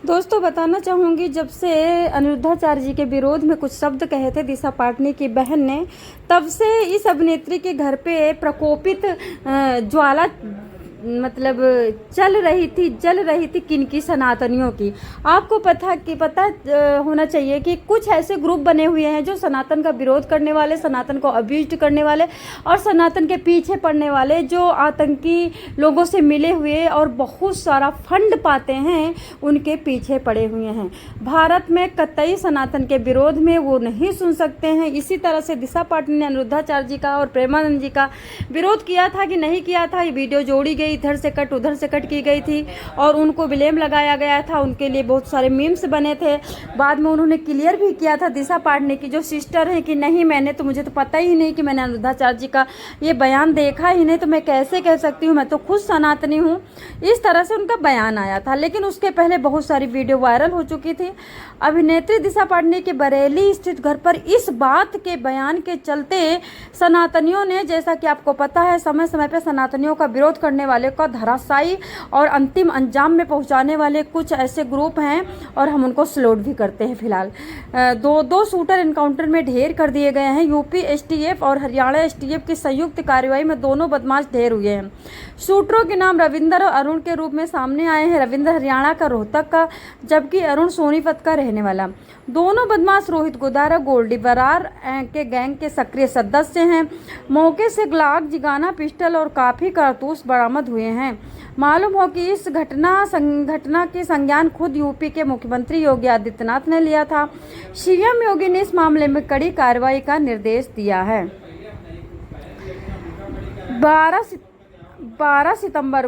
दोस्तों बताना चाहूँगी, जब से अनिरुद्धाचार्य जी के विरोध में कुछ शब्द कहे थे दिशा पाटनी की बहन ने, तब से इस अभिनेत्री के घर पे प्रकोपित ज्वाला मतलब जल रही थी किनकी, सनातनियों की। आपको पता होना चाहिए कि कुछ ऐसे ग्रुप बने हुए हैं जो सनातन का विरोध करने वाले, सनातन को अब्यूज करने वाले और सनातन के पीछे पड़ने वाले, जो आतंकी लोगों से मिले हुए और बहुत सारा फंड पाते हैं, उनके पीछे पड़े हुए हैं। भारत में कतई सनातन के विरोध में वो नहीं सुन सकते हैं। इसी तरह से दिशा पाटनी ने अनिरुद्धाचार्य जी का और प्रेमानंद जी का विरोध किया था कि नहीं किया था, ये वीडियो जोड़ी गई, इधर से कट उधर से कट की गई थी और उनको ब्लेम लगाया गया था। उनके लिए बहुत सारे मीम्स बने थे। बाद में उन्होंने क्लियर भी किया था दिशा पाटनी की जो सिस्टर हैं कि नहीं, मुझे तो पता ही नहीं कि मैंने अनिरुद्धाचार्य जी का ये बयान देखा ही नहीं, तो मैं कैसे कह सकती हूँ, मैं तो खुद सनातनी हूँ। इस तरह से उनका बयान आया था। लेकिन उसके पहले बहुत सारी वीडियो वायरल हो चुकी थी। अभिनेत्री दिशा पाटनी के बरेली स्थित घर पर इस बात के बयान के चलते सनातनियों ने, जैसा कि आपको पता है, समय समय पर सनातनियों का विरोध करने वाले का धराशायी और अंतिम अंजाम में पहुंचाने वाले कुछ ऐसे ग्रुप हैं और हम उनको सलूट भी करते हैं। फिलहाल दो शूटर एनकाउंटर में ढेर कर दिए गए हैं। यूपी एसटीएफ और हरियाणा एसटीएफ की संयुक्त कार्रवाई में दोनों बदमाश ढेर हुए हैं। शूटरों के नाम रविंदर और अरुण के रूप में सामने आए हैं। रविंदर हरियाणा का रोहतक का, जबकि अरुण सोनीपत का रहने वाला। दोनों बदमाश रोहित गोदारा गोल्डी बरार के गैंग के सक्रिय सदस्य हैं। मौके से ग्लाक, जिगाना पिस्टल और काफी कारतूस बरामद हुए हैं। मालूम हो कि इस घटना की संज्ञान खुद यूपी के मुख्यमंत्री योगी आदित्यनाथ ने लिया था। सीएम योगी ने इस मामले में कड़ी कार्रवाई का निर्देश दिया है। 12 सितंबर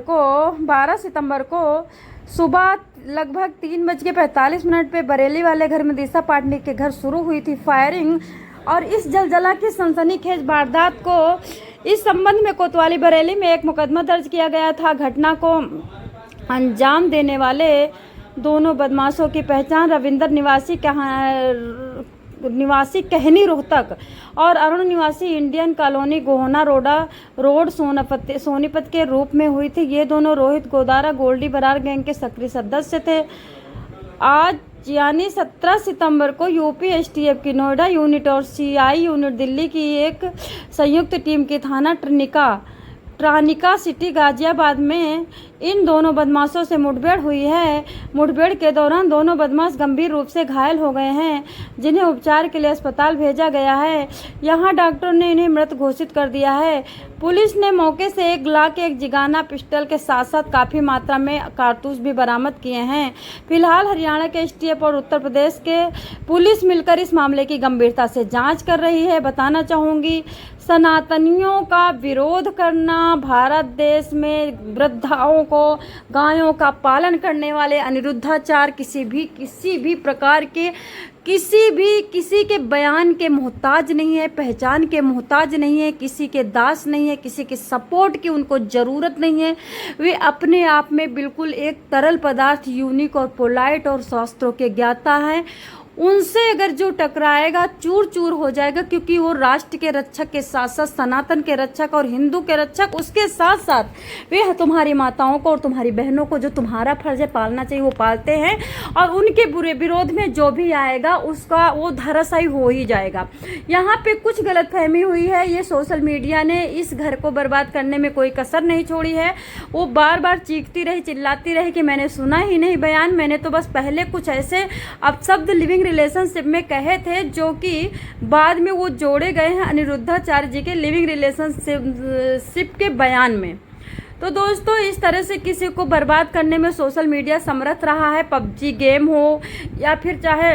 को सुबह लगभग 3:45 पे बरेली वाले घर में दिशा पाटनी के घर शुरू हुई थी फायरिंग। और इस जलजला की सनसनीखेज वारदात को, इस संबंध में कोतवाली बरेली में एक मुकदमा दर्ज किया गया था। घटना को अंजाम देने वाले दोनों बदमाशों की पहचान रविंदर निवासी कहनी रोहतक और अरुण निवासी Indian colony Gohana road Sonipat के रूप में हुई थी। ये दोनों रोहित गोदारा गोल्डी बरार गैंग के सक्रिय सदस्य थे। आज यानी 17 सितंबर को यूपी एसटीएफ की नोएडा यूनिट और सीआई यूनिट दिल्ली की एक संयुक्त टीम की थाना ट्रानिका सिटी गाजियाबाद में इन दोनों बदमाशों से मुठभेड़ हुई है। मुठभेड़ के दौरान दोनों बदमाश गंभीर रूप से घायल हो गए हैं, जिन्हें उपचार के लिए अस्पताल भेजा गया है। यहां डॉक्टर ने इन्हें मृत घोषित कर दिया है। पुलिस ने मौके से एक ग्लाक, एक जिगाना पिस्टल के साथ साथ काफ़ी मात्रा में कारतूस भी बरामद किए हैं। फिलहाल हरियाणा के एसटीएफ और उत्तर प्रदेश के पुलिस मिलकर इस मामले की गंभीरता से जांच कर रही है। बताना चाहूँगी, सनातनियों का विरोध करना, भारत देश में वृद्धाओं को, गायों का पालन करने वाले अनिरुद्धाचार्य किसी भी प्रकार के किसी के बयान के मोहताज नहीं है, पहचान के मोहताज नहीं है, किसी के दास नहीं है, किसी के सपोर्ट की उनको ज़रूरत नहीं है। वे अपने आप में बिल्कुल एक तरल पदार्थ, यूनिक और पोलाइट और शास्त्रों के ज्ञाता हैं। उनसे अगर जो टकराएगा चूर चूर हो जाएगा, क्योंकि वो राष्ट्र के रक्षक के साथ साथ सनातन के रक्षक और हिंदू के रक्षक, उसके साथ साथ वे तुम्हारी माताओं को और तुम्हारी बहनों को जो तुम्हारा फर्ज है पालना चाहिए वो पालते हैं। और उनके बुरे विरोध में जो भी आएगा उसका वो धराशायी हो ही जाएगा। यहाँ पे कुछ गलतफहमी हुई है। ये सोशल मीडिया ने इस घर को बर्बाद करने में कोई कसर नहीं छोड़ी है। वो बार बार चीखती रही, चिल्लाती रही कि मैंने सुना ही नहीं बयान, मैंने तो बस पहले कुछ ऐसे अपशब्द लिविंग रिलेशनशिप में कहे थे, जो कि बाद में वो जोड़े गए हैं अनिरुद्धाचार्य जी के लिविंग रिलेशनशिप के बयान में। तो दोस्तों, इस तरह से किसी को बर्बाद करने में सोशल मीडिया समर्थ रहा है। पबजी गेम हो या फिर चाहे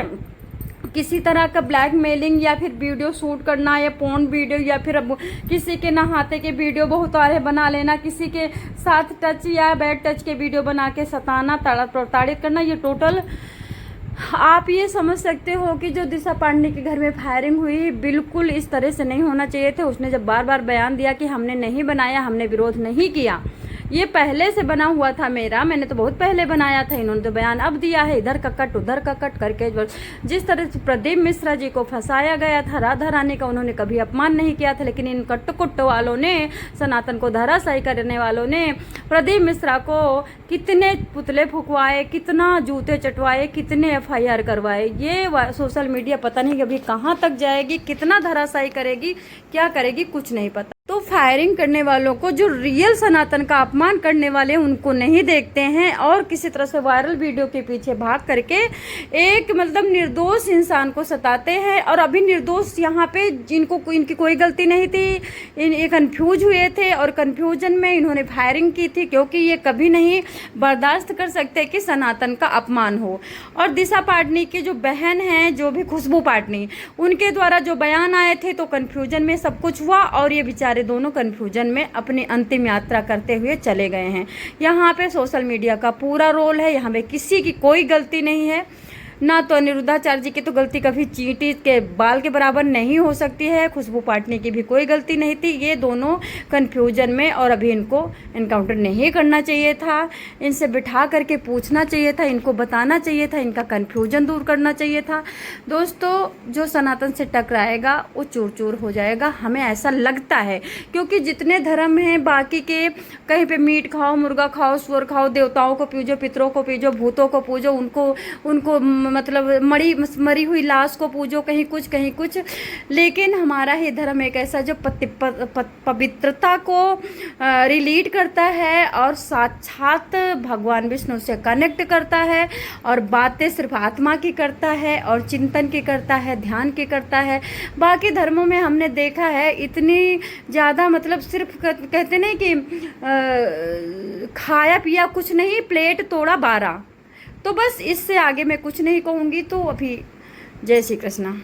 किसी तरह का ब्लैकमेलिंग या फिर वीडियो शूट करना या पोर्न वीडियो या फिर अब किसी के नहाते के वीडियो बहुत सारे बना लेना, किसी के साथ टच या बैड टच के वीडियो बना के सताना, प्रताड़ित करना, ये टोटल आप ये समझ सकते हो कि जो दिशा पाटनी के घर में फायरिंग हुई बिल्कुल इस तरह से नहीं होना चाहिए थे। उसने जब बार बार बयान दिया कि हमने नहीं बनाया, हमने विरोध नहीं किया, ये पहले से बना हुआ था मेरा, मैंने तो बहुत पहले बनाया था, इन्होंने तो बयान अब दिया है, इधर का कट उधर का कट करके। जिस तरह से प्रदीप मिश्रा जी को फंसाया गया था, राधा रानी का उन्होंने कभी अपमान नहीं किया था, लेकिन इन कट्टुकुट्ट वालों ने, सनातन को धराशायी करने वालों ने प्रदीप मिश्रा को कितने पुतले फुकवाए, कितना जूते चटवाए, कितने FIR करवाए। ये सोशल मीडिया पता नहीं अभी कहाँ तक जाएगी, कितना धराशायी करेगी, क्या करेगी, कुछ नहीं पता। तो फायरिंग करने वालों को, जो रियल सनातन का अपमान करने वाले, उनको नहीं देखते हैं और किसी तरह से वायरल वीडियो के पीछे भाग करके एक मतलब निर्दोष इंसान को सताते हैं। और अभी निर्दोष यहाँ पे जिनको इनकी कोई गलती नहीं थी, ये कंफ्यूज हुए थे और कंफ्यूजन में इन्होंने फायरिंग की थी, क्योंकि ये कभी नहीं बर्दाश्त कर सकते कि सनातन का अपमान हो। और दिशा पाटनी की जो बहन हैं, जो भी खुशबू पाटनी, उनके द्वारा जो बयान आए थे, तो कंफ्यूजन में सब कुछ हुआ और ये बेचारे दोनों कंफ्यूजन में अपनी अंतिम यात्रा करते हुए चले गए हैं। यहाँ पे सोशल मीडिया का पूरा रोल है, यहाँ पे किसी की कोई गलती नहीं है। ना तो अनिरुद्धाचार्य जी की तो गलती कभी चींटी के बाल के बराबर नहीं हो सकती है, खुशबू पाटनी की भी कोई गलती नहीं थी। ये दोनों कन्फ्यूजन में, और अभी इनको इनकाउंटर नहीं करना चाहिए था, इनसे बिठा करके पूछना चाहिए था, इनको बताना चाहिए था, इनका कन्फ्यूजन दूर करना चाहिए था। दोस्तों, जो सनातन से टकराएगा वो चूर चूर हो जाएगा, हमें ऐसा लगता है। क्योंकि जितने धर्म हैं बाकी के, कहीं पे मीट खाओ, मुर्गा खाओ, सुअर खाओ, देवताओं को पूजो, पितरों को पूजो, भूतों को पूजो, उनको मतलब मरी हुई लाश को पूजो, कहीं कुछ। लेकिन हमारा ही धर्म एक ऐसा जो पवित्रता को रिलेट करता है और साक्षात भगवान विष्णु से कनेक्ट करता है, और बातें सिर्फ आत्मा की करता है और चिंतन की करता है, ध्यान की करता है। बाकी धर्मों में हमने देखा है इतनी ज़्यादा, मतलब सिर्फ कहते नहीं कि खाया पिया कुछ नहीं, प्लेट तोड़ा 12। तो बस इससे आगे मैं कुछ नहीं कहूँगी। तो अभी जय श्री कृष्णा।